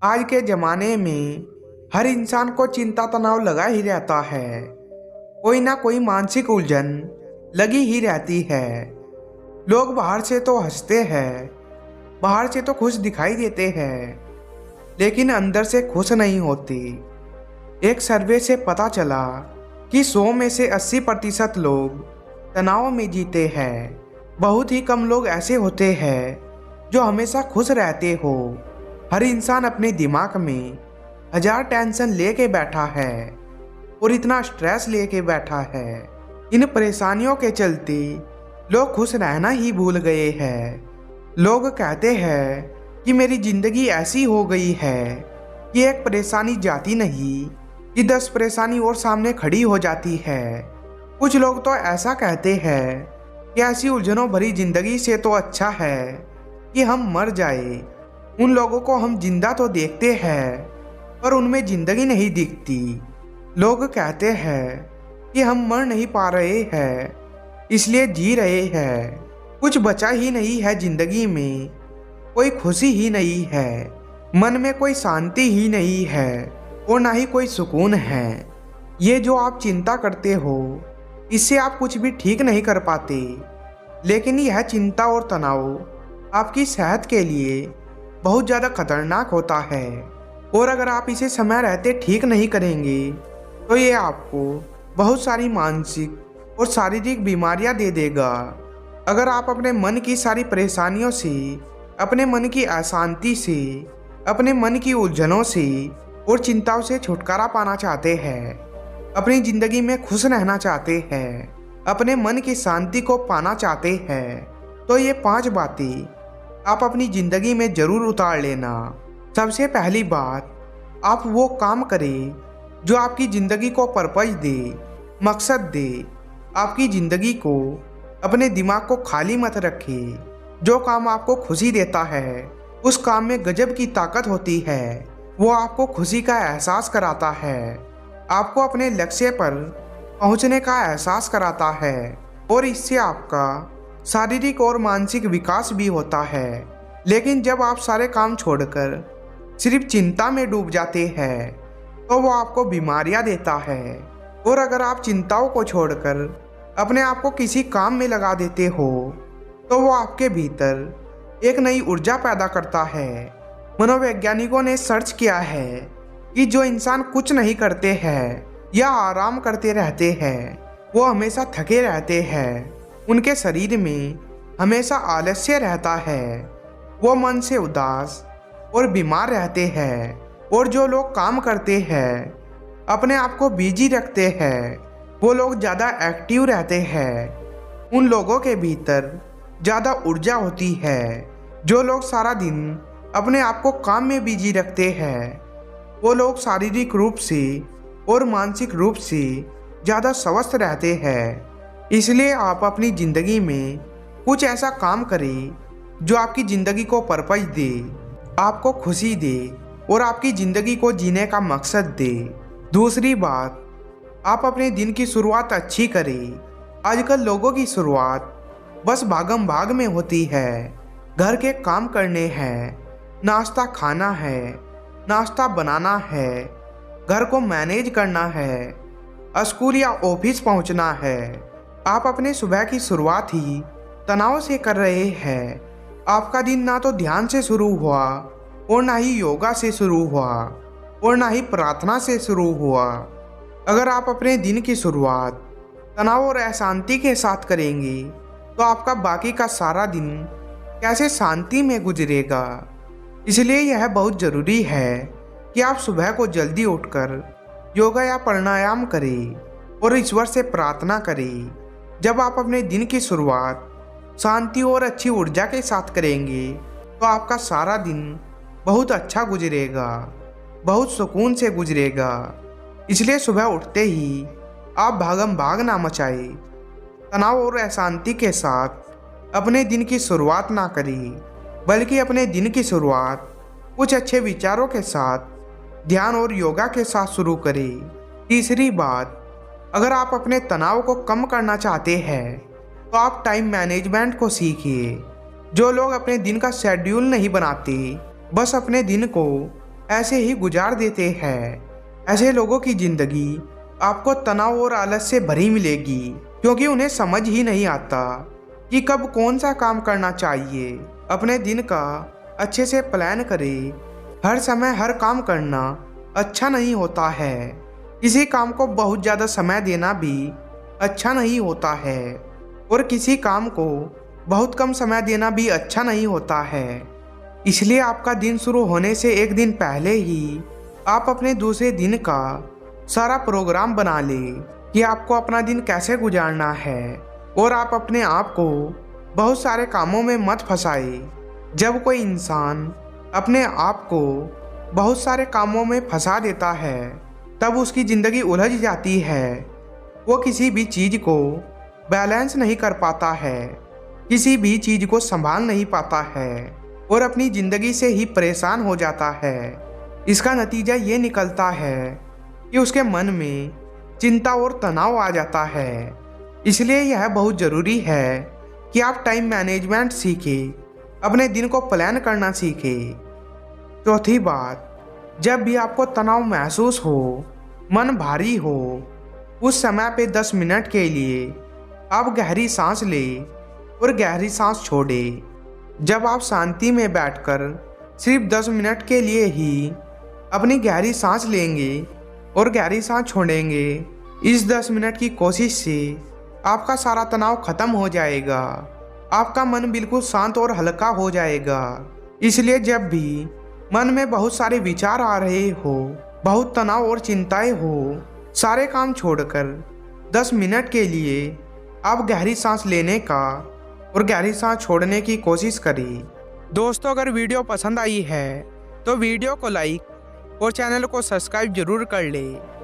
आज के ज़माने में हर इंसान को चिंता तनाव लगा ही रहता है। कोई ना कोई मानसिक उलझन लगी ही रहती है। लोग बाहर से तो हंसते हैं, बाहर से तो खुश दिखाई देते हैं, लेकिन अंदर से खुश नहीं होती। एक सर्वे से पता चला कि 100 में से 80% लोग तनाव में जीते हैं। बहुत ही कम लोग ऐसे होते हैं जो हमेशा खुश रहते हो। हर इंसान अपने दिमाग में हजार टेंशन लेके बैठा है और इतना स्ट्रेस लेके बैठा है। इन परेशानियों के चलते लोग खुश रहना ही भूल गए हैं। लोग कहते हैं कि मेरी जिंदगी ऐसी हो गई है कि एक परेशानी जाती नहीं कि 10 परेशानी और सामने खड़ी हो जाती है। कुछ लोग तो ऐसा कहते हैं कि ऐसी उलझनों भरी जिंदगी से तो अच्छा है कि हम मर जाए। उन लोगों को हम जिंदा तो देखते हैं पर उनमें जिंदगी नहीं दिखती। लोग कहते हैं कि हम मर नहीं पा रहे हैं इसलिए जी रहे हैं। कुछ बचा ही नहीं है जिंदगी में, कोई खुशी ही नहीं है, मन में कोई शांति ही नहीं है और ना ही कोई सुकून है। ये जो आप चिंता करते हो इससे आप कुछ भी ठीक नहीं कर पाते, लेकिन यह चिंता और तनाव आपकी सेहत के लिए बहुत ज़्यादा खतरनाक होता है और अगर आप इसे समय रहते ठीक नहीं करेंगे तो ये आपको बहुत सारी मानसिक और शारीरिक बीमारियां दे देगा। अगर आप अपने मन की सारी परेशानियों से, अपने मन की अशांति से, अपने मन की उलझनों से और चिंताओं से छुटकारा पाना चाहते हैं, अपनी ज़िंदगी में खुश रहना चाहते हैं, अपने मन की शांति को पाना चाहते हैं, तो ये 5 बातें आप अपनी ज़िंदगी में ज़रूर उतार लेना। सबसे पहली बात, आप वो काम करें जो आपकी ज़िंदगी को पर्पज़ दे, मकसद दे। आपकी ज़िंदगी को, अपने दिमाग को खाली मत रखें। जो काम आपको खुशी देता है उस काम में गजब की ताकत होती है। वो आपको खुशी का एहसास कराता है, आपको अपने लक्ष्य पर पहुंचने का एहसास कराता है और इससे आपका शारीरिक और मानसिक विकास भी होता है। लेकिन जब आप सारे काम छोड़कर सिर्फ चिंता में डूब जाते हैं तो वो आपको बीमारियां देता है। और अगर आप चिंताओं को छोड़कर अपने आप को किसी काम में लगा देते हो तो वो आपके भीतर एक नई ऊर्जा पैदा करता है। मनोवैज्ञानिकों ने सर्च किया है कि जो इंसान कुछ नहीं करते हैं या आराम करते रहते हैं वो हमेशा थके रहते हैं। उनके शरीर में हमेशा आलस्य रहता है, वो मन से उदास और बीमार रहते हैं। और जो लोग काम करते हैं, अपने आप को बिजी रखते हैं, वो लोग ज़्यादा एक्टिव रहते हैं। उन लोगों के भीतर ज़्यादा ऊर्जा होती है। जो लोग सारा दिन अपने आप को काम में बिजी रखते हैं, वो लोग शारीरिक रूप से और मानसिक रूप से ज़्यादा स्वस्थ रहते हैं। इसलिए आप अपनी ज़िंदगी में कुछ ऐसा काम करें जो आपकी ज़िंदगी को पर्पज़ दे, आपको खुशी दे और आपकी ज़िंदगी को जीने का मकसद दे। दूसरी बात, आप अपने दिन की शुरुआत अच्छी करें। आजकल लोगों की शुरुआत बस भागम भाग में होती है। घर के काम करने हैं, नाश्ता खाना है, नाश्ता बनाना है, घर को मैनेज करना है, स्कूल या ऑफिस पहुंचना है। आप अपने सुबह की शुरुआत ही तनाव से कर रहे हैं। आपका दिन ना तो ध्यान से शुरू हुआ और ना ही योगा से शुरू हुआ और ना ही प्रार्थना से शुरू हुआ। अगर आप अपने दिन की शुरुआत तनाव और अशांति के साथ करेंगे तो आपका बाकी का सारा दिन कैसे शांति में गुजरेगा। इसलिए यह बहुत ज़रूरी है कि आप सुबह को जल्दी उठकर योगा या प्राणायाम करें और ईश्वर से प्रार्थना करें। जब आप अपने दिन की शुरुआत शांति और अच्छी ऊर्जा के साथ करेंगे तो आपका सारा दिन बहुत अच्छा गुजरेगा, बहुत सुकून से गुजरेगा। इसलिए सुबह उठते ही आप भागम भाग ना मचाए, तनाव और अशांति के साथ अपने दिन की शुरुआत ना करें, बल्कि अपने दिन की शुरुआत कुछ अच्छे विचारों के साथ, ध्यान और योगा के साथ शुरू करें। तीसरी बात, अगर आप अपने तनाव को कम करना चाहते हैं तो आप टाइम मैनेजमेंट को सीखिए। जो लोग अपने दिन का शेड्यूल नहीं बनाते, बस अपने दिन को ऐसे ही गुजार देते हैं। ऐसे लोगों की जिंदगी आपको तनाव और आलस से भरी मिलेगी, क्योंकि उन्हें समझ ही नहीं आता कि कब कौन सा काम करना चाहिए। अपने दिन का अच्छे से प्लान करें। हर समय हर काम करना अच्छा नहीं होता है। किसी काम को बहुत ज़्यादा समय देना भी अच्छा नहीं होता है, और किसी काम को बहुत कम समय देना भी अच्छा नहीं होता है। इसलिए आपका दिन शुरू होने से एक दिन पहले ही आप अपने दूसरे दिन का सारा प्रोग्राम बना लें कि आपको अपना दिन कैसे गुजारना है, और आप अपने आप को बहुत सारे कामों में मत फंसाए। जब कोई इंसान अपने आप को बहुत सारे कामों में फंसा देता है, तब उसकी ज़िंदगी उलझ जाती है। वो किसी भी चीज़ को बैलेंस नहीं कर पाता है, किसी भी चीज़ को संभाल नहीं पाता है, और अपनी ज़िंदगी से ही परेशान हो जाता है। इसका नतीजा ये निकलता है कि उसके मन में चिंता और तनाव आ जाता है। इसलिए यह बहुत ज़रूरी है कि आप टाइम मैनेजमेंट सीखें, अपने दिन को प्लान करना सीखें। चौथी बात, जब भी आपको तनाव महसूस हो, मन भारी हो, उस समय पे 10 मिनट के लिए आप गहरी सांस लें और गहरी सांस छोड़ें। जब आप शांति में बैठकर सिर्फ 10 मिनट के लिए ही अपनी गहरी सांस लेंगे और गहरी सांस छोड़ेंगे, इस 10 मिनट की कोशिश से आपका सारा तनाव खत्म हो जाएगा। आपका मन बिल्कुल शांत और हल्का हो जाएगा। इसलिए जब भी मन में बहुत सारे विचार आ रहे हो, बहुत तनाव और चिंताएं हो, सारे काम छोड़कर 10 मिनट के लिए आप गहरी सांस लेने का और गहरी सांस छोड़ने की कोशिश करें। दोस्तों, अगर वीडियो पसंद आई है तो वीडियो को लाइक और चैनल को सब्सक्राइब जरूर कर लें।